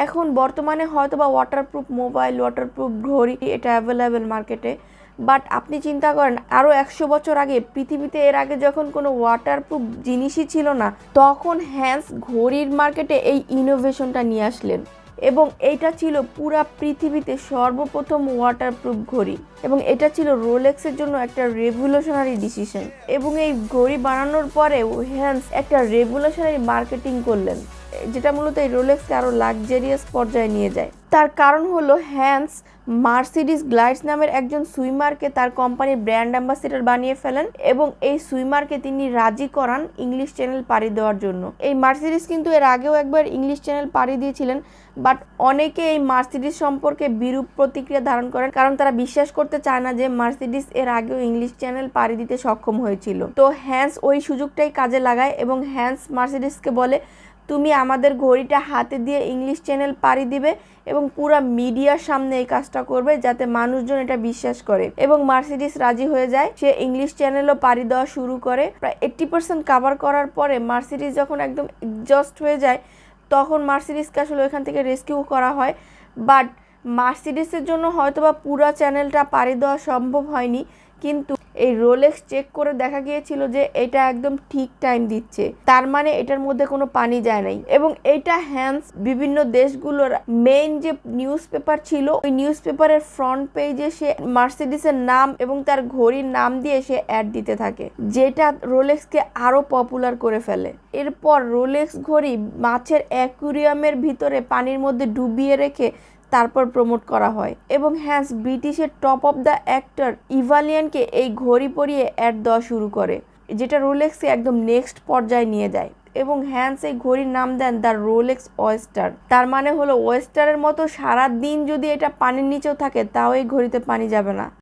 এখন বর্তমানে হয়তো বা ওয়াটারপ্রুফ মোবাইল, ওয়াটারপ্রুফ ঘড়ি এটা অ্যাভেলেবেল মার্কেটে। বাট আপনি চিন্তা করেন আরও 100 বছর আগে পৃথিবীতে এর আগে যখন কোনো ওয়াটারপ্রুফ জিনিসই ছিল না, তখন হ্যান্স ঘড়ির মার্কেটে এই ইনোভেশনটা নিয়ে আসলেন এবং এইটা ছিল পুরা পৃথিবীতে সর্বপ্রথম ওয়াটারপ্রুফ ঘড়ি এবং এটা ছিল রোলেক্সের জন্য একটা রেভলিউশনারি ডিসিশন। এবং এই ঘড়ি বানানোর পরে হ্যান্স একটা রেভলিউশনারি মার্কেটিং করলেন, যেটা মূলত এই রোলেক্সকে আরও লাক্সারিয়াস পর্যায়ে নিয়ে যায়। তার কারণ হলো হ্যান্স মার্সিডিস গ্লাইডস নামের একজন সুইমারকে তার কোম্পানির ব্র্যান্ড অ্যাম্বাসেডর বানিয়ে ফেলেন এবং এই সুইমারকে তিনি রাজি করান ইংলিশ চ্যানেল পাড়ি দেওয়ার জন্য। এই মার্সিডিস কিন্তু এর আগেও একবার ইংলিশ চ্যানেল পাড়ি দিয়েছিলেন, বাট অনেকে এই মার্সিডিস সম্পর্কে বিরূপ প্রতিক্রিয়া ধারণ করেন, কারণ তারা বিশ্বাস করতে চায় না যে মার্সিডিস এর আগেও ইংলিশ চ্যানেল পাড়ি দিতে সক্ষম হয়েছিল। তো হ্যান্স ওই সুযোগটাই কাজে লাগায় এবং হ্যান্স মার্সিডিসকে বলে, তুমি আমাদের ঘড়িটা হাতে দিয়ে ইংলিশ চ্যানেল পাড়ি দিবে এবং পুরা মিডিয়ার সামনে এই কাজটা করবে যাতে মানুষজন এটা বিশ্বাস করে। এবং মার্সিডিস রাজি হয়ে যায়, সে ইংলিশ চ্যানেলও পাড়ি দেওয়া শুরু করে। প্রায় 80% কাভার করার পরে মার্সিডিস যখন একদম এক্সজস্ট হয়ে যায়, তখন মার্সিডিসকে আসলে ওইখান থেকে রেস্কিউ করা হয়। বাট মার্সিডিসের জন্য হয়তোবা পুরা চ্যানেলটা পাড়ি দেওয়া সম্ভব হয়নি, কিন্তু এই রোলেক্স চেক করে দেখা গিয়েছিল যে এটা একদম ঠিক টাইম দিচ্ছে, তার মানে এটার মধ্যে কোনো পানি যায় নাই। এবং এটা হ্যান্স বিভিন্ন দেশগুলোর মেইন যে নিউজ পেপার ছিল, ওই নিউজ পেপারের ফ্রন্ট পেজে সে মার্সিডিসের নাম এবং তার ঘড়ির নাম দিয়ে সে অ্যাড দিতে থাকে, যেটা রোলেক্সকে আরো পপুলার করে ফেলে। এরপর রোলেক্স ঘড়ি মাছের অ্যাকুরিয়ামের ভিতরে পানির মধ্যে ডুবিয়ে রেখে তারপর প্রমোট করা হয় এবং হ্যান্স ব্রিটিশের টপ অফ দ্য অ্যাক্টর ইভালিয়ানকে এই ঘড়ি পরিয়ে অ্যাড দেওয়া শুরু করে, যেটা রোলেক্সকে একদম নেক্সট পর্যায়ে নিয়ে যায়। এবং হ্যান্স এই ঘড়ির নাম দেন দ্য রোলেক্স ওয়েস্টার। তার মানে হলো ওয়েস্টারের মতো সারা দিন যদি এটা পানির নিচেও থাকে তাও এই ঘড়িতে পানি যাবে না।